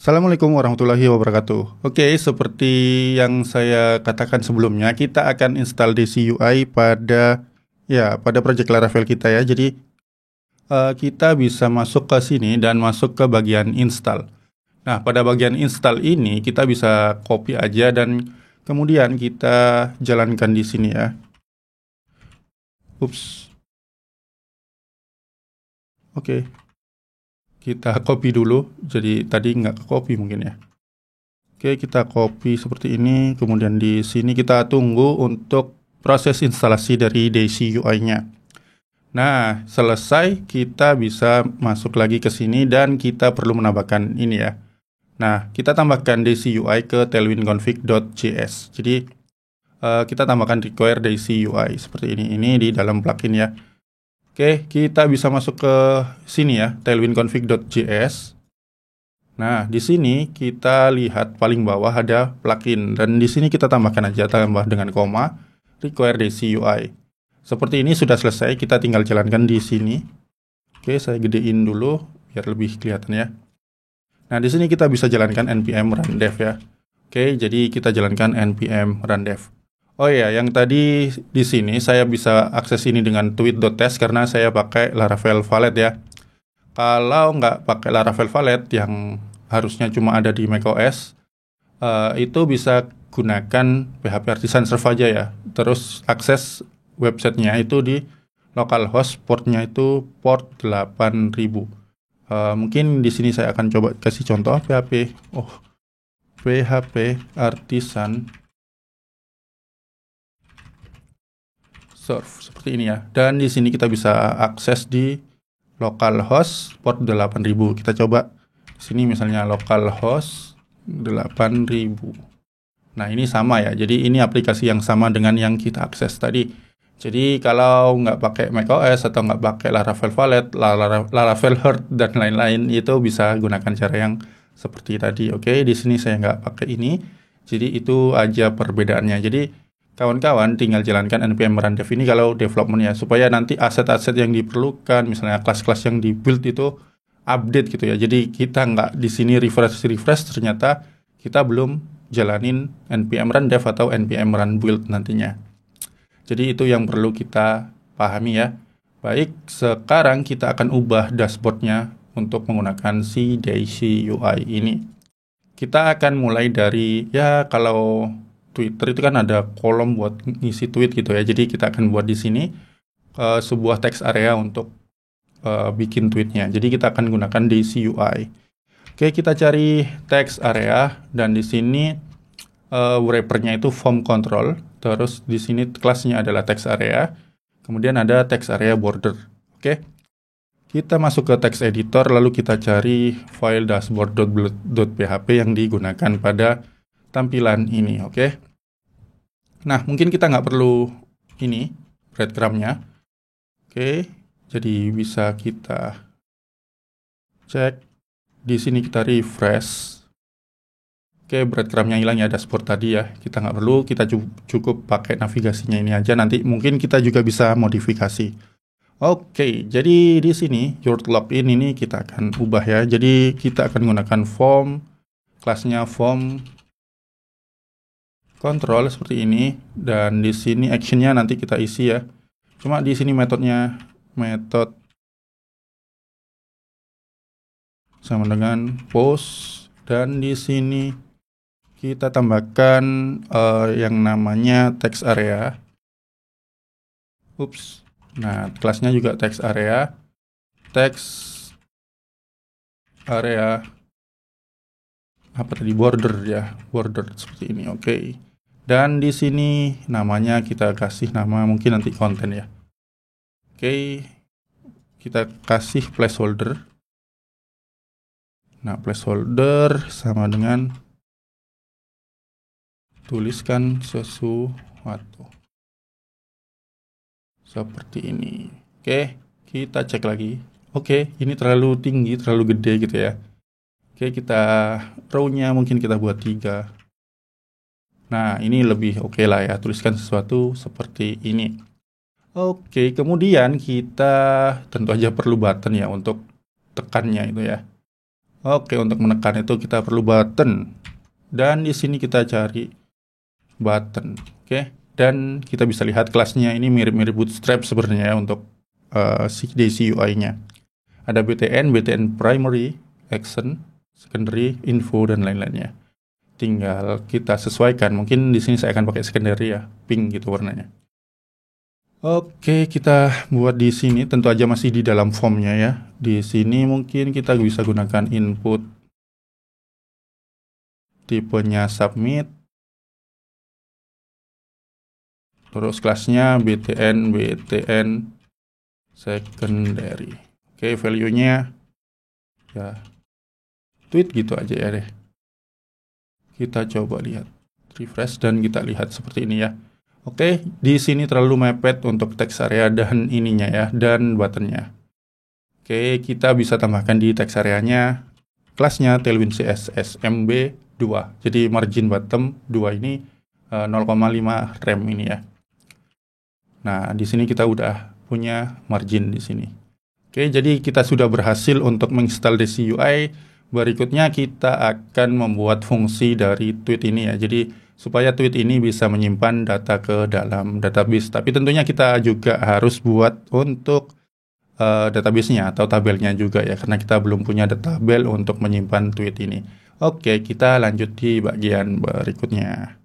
Assalamualaikum warahmatullahi wabarakatuh. Oke, seperti yang saya katakan sebelumnya, kita akan install DCUI pada project Laravel kita ya. Jadi kita bisa masuk ke sini dan masuk ke bagian install. Nah, pada bagian install ini kita bisa copy aja dan kemudian kita jalankan di sini ya. Ups. Oke. Kita copy dulu. Jadi tadi nggak copy mungkin ya. Oke, kita copy seperti ini. Kemudian di sini kita tunggu untuk proses instalasi dari DCUI-nya. Nah, selesai kita bisa masuk lagi ke sini dan kita perlu menambahkan ini ya. Nah, kita tambahkan DCUI ke tailwindconfig.js. Jadi, kita tambahkan require DCUI seperti ini. Ini di dalam plugin ya. Oke, kita bisa masuk ke sini ya, tailwindconfig.js. Nah, di sini kita lihat paling bawah ada plugin. Dan di sini kita tambahkan aja, tambah dengan koma, require DCUI. Seperti ini sudah selesai, kita tinggal jalankan di sini. Oke, saya gedein dulu biar lebih kelihatan ya. Nah, di sini kita bisa jalankan npm run dev ya. Oke, jadi kita jalankan npm run dev. Oh iya, yang tadi di sini saya bisa akses ini dengan tweet.test karena saya pakai Laravel Valet ya. Kalau nggak pakai Laravel Valet yang harusnya cuma ada di macOS, itu bisa gunakan PHP Artisan Serve aja ya. Terus akses websitenya itu di localhost, portnya itu port 8000. Mungkin di sini saya akan coba kasih contoh PHP Artisan Serve seperti ini ya. Dan di sini kita bisa akses di localhost port 8000. Kita coba di sini misalnya localhost 8000. Nah, ini sama ya. Jadi ini aplikasi yang sama dengan yang kita akses tadi. Jadi kalau nggak pakai macOS atau nggak pakai Laravel Valet, Laravel Heart dan lain-lain, itu bisa gunakan cara yang seperti tadi. Oke, di sini saya nggak pakai ini. Jadi itu aja perbedaannya. Jadi kawan-kawan tinggal jalankan npm run dev ini kalau development ya, supaya nanti aset-aset yang diperlukan, misalnya kelas-kelas yang di-build itu update gitu ya. Jadi kita nggak di sini refresh ternyata kita belum jalanin npm run dev atau npm run build nantinya. Jadi itu yang perlu kita pahami ya. Baik, sekarang kita akan ubah dashboardnya untuk menggunakan si DCUI ini. Kita akan mulai dari ya, kalau Twitter itu kan ada kolom buat ngisi tweet gitu ya. Jadi kita akan buat di sini sebuah text area untuk bikin tweetnya. Jadi kita akan gunakan DCUI. Oke, kita cari text area dan di sini wrapper-nya itu form control. Terus di sini kelasnya adalah text area. Kemudian ada text area border. Oke. Kita masuk ke text editor lalu kita cari file dashboard.php yang digunakan pada tampilan ini, oke. Nah, mungkin kita nggak perlu ini breadcrumb-nya. Oke, jadi bisa kita cek. Di sini kita refresh. Oke, breadcrumb-nya hilang ya, dashboard tadi ya. Kita nggak perlu, kita cukup pakai navigasinya ini aja. Nanti mungkin kita juga bisa modifikasi. Oke, jadi di sini your login ini kita akan ubah ya. Jadi kita akan menggunakan form, kelasnya form control seperti ini, dan di sini actionnya nanti kita isi ya. Cuma di sini metodenya metode sama dengan post, dan di sini kita tambahkan yang namanya text area. Ups. Nah, kelasnya juga text area. Text area apa tadi, border ya, border seperti ini. Oke. Dan di sini namanya kita kasih nama mungkin nanti konten ya. Oke, kita kasih placeholder. Nah, placeholder sama dengan tuliskan sesuatu. Seperti ini. Oke, kita cek lagi. Oke, ini terlalu tinggi, terlalu gede gitu ya. Oke, kita row-nya mungkin kita buat 3. Nah, ini lebih oke lah ya, tuliskan sesuatu seperti ini. Oke, kemudian kita tentu aja perlu button ya untuk tekannya itu ya. Oke, untuk menekan itu kita perlu button. Dan di sini kita cari button. Oke, dan kita bisa lihat kelasnya ini mirip-mirip Bootstrap sebenarnya ya untuk Daisy UI-nya. Ada BTN, BTN primary, action, secondary, info, dan lain-lainnya. Tinggal kita sesuaikan. Mungkin di sini saya akan pakai secondary ya, pink gitu warnanya. Oke, kita buat di sini tentu aja masih di dalam formnya ya. Di sini mungkin kita bisa gunakan input tipenya submit. Terus kelasnya BTN secondary. Oke, value-nya ya tweet gitu aja ya deh. Kita coba lihat refresh dan kita lihat seperti ini ya. Oke, di sini terlalu mepet untuk text area dan ininya ya, dan buttonnya. Oke, kita bisa tambahkan di text areanya kelasnya Tailwind CSS MB2. Jadi margin bottom 2 ini 0,5 rem ini ya. Nah, di sini kita udah punya margin di sini. Oke, jadi kita sudah berhasil untuk menginstal Daisy UI. Berikutnya kita akan membuat fungsi dari tweet ini ya. Jadi supaya tweet ini bisa menyimpan data ke dalam database. Tapi tentunya kita juga harus buat untuk database-nya atau tabelnya juga ya, karena kita belum punya tabel untuk menyimpan tweet ini. Oke, kita lanjut di bagian berikutnya.